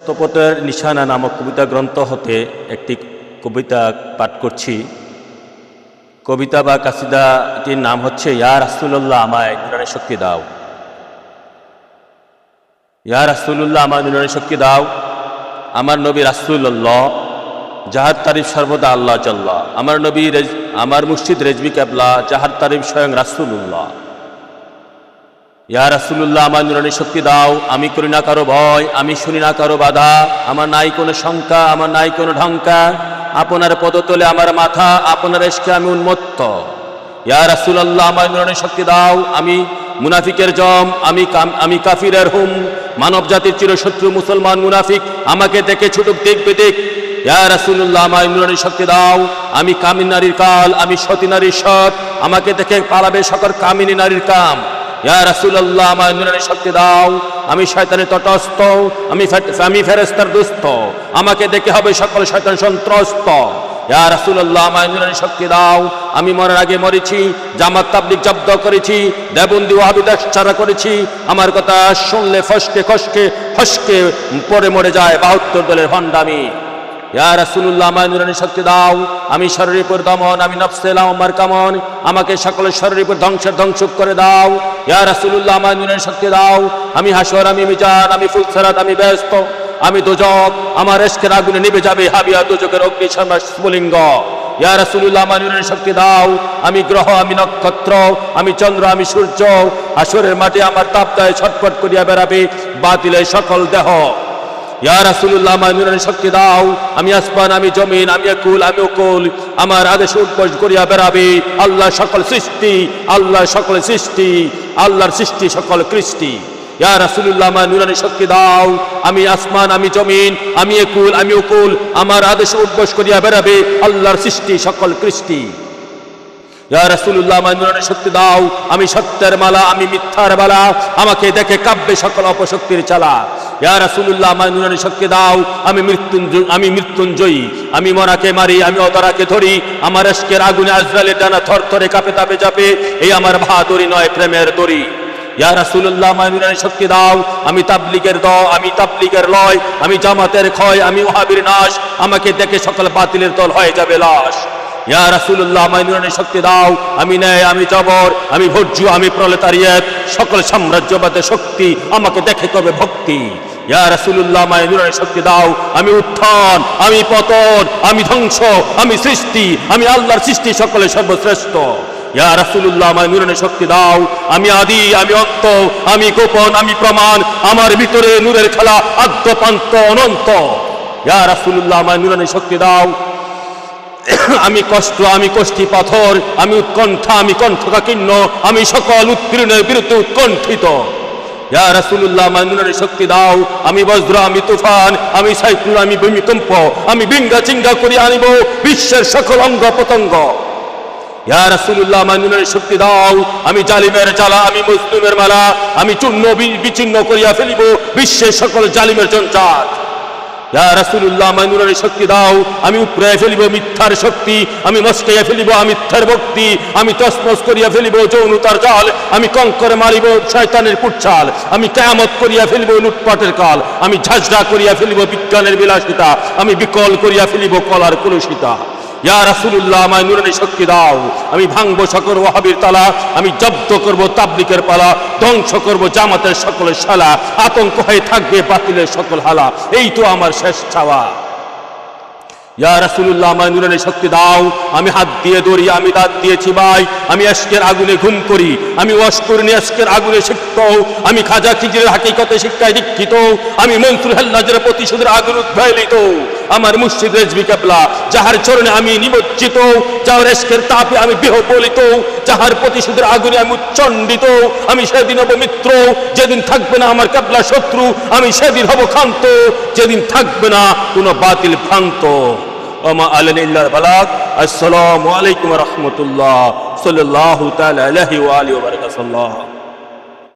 সত্যপথের নিশানা নামক কবিতা গ্রন্থ হতে একটি কবিতা পাঠ করছি। কবিতা বা কাসিদাটির নাম হচ্ছে ইয়া রাসূলুল্লাহ আমায় নুরানি শক্তি দাও। ইয়া রাসূলুল্লাহ আমায় নুরানি শক্তি দাও, আমার নবী রাসূলুল্লাহ যাহার তারিফ সর্বদা আল্লাহ জাল্লাহ। আমার নবী আমার মুর্শিদ রেজবি কেবলা যাহার তারিফ স্বয়ং রাসূলুল্লাহ। ইয়া রাসূলুল্লাহ আমার নুরানি শক্তি দাও, আমি করি না কারো ভয়, আমি শুনি না কারো বাধা, আমার নাই কোনো শঙ্কা, আমার নাই কোনো ঢঙ্কা, আপনার পদতলে আমার মাথা, আপনার ইশকে আমি উন্মত্ত। ইয়া রাসূলুল্লাহ আমার নুরানি শক্তি দাও, আমি মুনাফিকের জম, আমি কাফিরের হুম, মানব জাতির চিরশত্রু মুসলমান মুনাফিক আমাকে দেখে ছুটুক দিক বিদিক। ইয়া রাসূলুল্লাহ আমার নুরানি শক্তি দাও, আমি কামিনী নারীর কাল, আমি সতী নারীর সৎ, আমাকে দেখে পালাবে সকল কামিনী নারীর কাম। ইয়া রাসূলুল্লাহ আমার নুরানি শক্তি দাও, আমি শয়তানের তটস্থ, আমি ফেরেশতার দুস্থ, আমাকে দেখে হবে সকল শয়তান সন্ত্রস্ত। ইয়া রাসূলুল্লাহ আমার নুরানি শক্তি দাও, আমি মরার আগে মরেছি, জামাত তাবলীগ জব্দ করেছি, দেবন্দি ওয়াহাবি দেশছাড়া করেছি, আমার কথা শুনলে ফসকে খসকে ফসকে পরে মরে যায় ৭২ দলের ভণ্ডামি। ইয়া রাসূলুল্লাহ আমার নুরানি শক্তি দাও, আমি শরীরের উপর দমন, আমি নফসে লাওমার কামন, আমাকে সকল শরীরের উপর ধ্বংস করে দাও। ইয়া রাসূলুল্লাহ আমার নুরানি শক্তি দাও, আমি হাসর, আমি মিজান, আমি ফুলসরাত, আমি ব্যস্ত, আমি দোজক, আমার ইশকের আগুনে নিভে যাবে হাবিয়া দোজকের অগ্নি স্ফুলিঙ্গ। ইয়া রাসূলুল্লাহ আমার নুরানি শক্তি দাও, আমি গ্রহ, আমি নক্ষত্র, আমি চন্দ্র, আমি সূর্য, হাসরের মাঠে আমার তাপদায় ছটফট করিয়া বেড়াবে বাতিলের সকল দেহ। ইয়া রাসূলুল্লাহ আমার নুরানি শক্তি দাও, আমি আসমান, আমি জমিন, আমি আকুল, আমি উকুল, আমার আদেশে উদ্বোস করিয়া বেড়াবে আল্লাহ সকল সৃষ্টি, আল্লাহ সকল সৃষ্টি, আল্লাহর সৃষ্টি সকল কৃষ্টি। ইয়া রাসূলুল্লাহ আমার নুরানি শক্তি দাও, আমি আসমান, আমি জমিন, আমি আকুল, আমি উকুল, আমার আদেশে উদ্বোস করিয়া বেড়াবে আল্লাহর সৃষ্টি সকল কৃষ্টি। ইয়া রাসূলুল্লাহ আমার নুরানি শক্তি দাও, আমি সত্যের মালা, আমি মিথ্যার বালা, আমাকে দেখে কাব্যে সকল অপশক্তির চালা। ইয়া রাসূলুল্লাহ আমার নুরানি শক্তি দাও, আমি মৃত্যুঞ্জয়ী, আমি মরাকে মারি, আমি অতরাকে ধরি, আমার ইশকের আগুনে আজরাইলের ডানা থরথরে কাঁপে তাপে যাবে, এই আমার বাহাদুরি নয় প্রেমের দড়ি। ইয়া রাসূলুল্লাহ আমার নুরানি শক্তি দাও, আমি তাবলীগের আমি তাবলীগের লয়, আমি জামাতের ক্ষয়, আমি ওয়াহাবীর নাশ, আমাকে দেখে সকল বাতিলের দল হয়ে যাবে লাশ। ইয়া রাসূলুল্লাহ আমার নুরানি শক্তি দাও, আমি ন্যায়, আমি জবর, আমি ভোজ্য, আমি প্রলেতারিয়েত, সকল সাম্রাজ্যবাদের শক্তি আমাকে দেখে করবে ভক্তি। ইয়া রাসূলুল্লাহ আমার নুরানি শক্তি দাও, আমি উত্থান, আমি পতন, আমি ধ্বংস, আমি সৃষ্টি, আমি আল্লাহর সৃষ্টি সকলে সর্বশ্রেষ্ঠ। ইয়া রাসূলুল্লাহ আমার নুরানি শক্তি দাও, আমি আদি, আমি অন্ত, আমি গোপন, আমি প্রমাণ, আমার ভিতরে নূরের খেলা আদ্যপান্ত অনন্ত। ইয়া রাসূলুল্লাহ আমার নুরানি শক্তি দাও, আমি কষ্ট, আমি কষ্টি পাথর, আমি উৎকণ্ঠা, আমি কণ্ঠকাকীর্ণ, আমি সকল উৎপীড়নের বিরুদ্ধে উৎকণ্ঠিত। ইয়া রাসূলুল্লাহ আমার নুরানি শক্তি দাও, আমি বজ্র, আমি তুফান, আমি সাইক্লোন, আমি ভূমিকম্প, আমি বিঙ্গা চিঙ্গা করিয়া আনিব বিশ্বের সকল অঙ্গ প্রত্যঙ্গ। ইয়া রাসূলুল্লাহ আমার নুরানি শক্তি দাও, আমি জালিমের জ্বালা, আমি মজলুমের মালা, আমি চূর্ণ বিচ্ছিন্ন করিয়া ফেলিব বিশ্বের সকল জালিমের জঞ্জাট। ইয়া রাসূলুল্লাহ আমার নুরানি শক্তি দাও, আমি উপড়ে ফেলিব মিথ্যার শক্তি, আমি মস্কাইয়া ফেলিব মিথ্যার ভক্তি, আমি তছনছ করিয়া ফেলিব যৌনতার জাল, আমি কঙ্করে মারিব শয়তানের কুচ্ছাল, আমি কিয়ামত করিয়া ফেলিব লুটপাটের কাল, আমি ঝাঁঝরা করিয়া ফেলিব বিজ্ঞানের বিলাসিতা, আমি বিকল করিয়া ফেলিব কলার কলুষিতা। ইয়া রাসূলুল্লাহ আমার নুরানি শক্তি দাও, আমি ভাঙব সকল ওয়াহাবীর তালা, আমি জব্দ করব তাবলীগের পালা, ধ্বংস করব জামাতের সকল শালা, আতঙ্ক হয়ে থাকবে বাতিলের সকল হালা, এই তো আমার শেষ চাওয়া। ইয়া রাসূলুল্লাহ আমার নুরানি শক্তি দাও, আমি হাত দিয়ে ধরি, আমি দাঁত দিয়ে চিবাই, আমি ইশকের আগুনে ঘুম করি, আমি ওয়াশকুরনি ইশকের আগুনে সিক্ত, আমি খাজা খিজিরের হাকিকতে শিক্ষায় দীক্ষিত, আমি মনসুর হাল্লাজের প্রতিশোধের আগুন উদ্ভালিত, আমার মুর্শিদ রেজবি কেবলা যাহার চরণে আমি নিমজ্জিত, যাহার ইশকের তাপে আমি বিহ্বলিত, যাহার প্রতিশোধের আগুনে আমি উচ্চণ্ডিত, আমি সেদিন হব মিত্র, যেদিন থাকবে না আমার কেবলা শত্রু, আমি সেদিন হব ক্ষান্ত, যেদিন থাকবে না কোনো বাতিল ভ্রান্ত। ওমা আলাইনা ইল্লাল বালাগ। আসসালামু আলাইকুম ওয়া রাহমাতুল্লাহ সাল্লাল্লাহু তাআলা আলাইহি ওয়া আলিহি ওয়া বারাকাতুহু।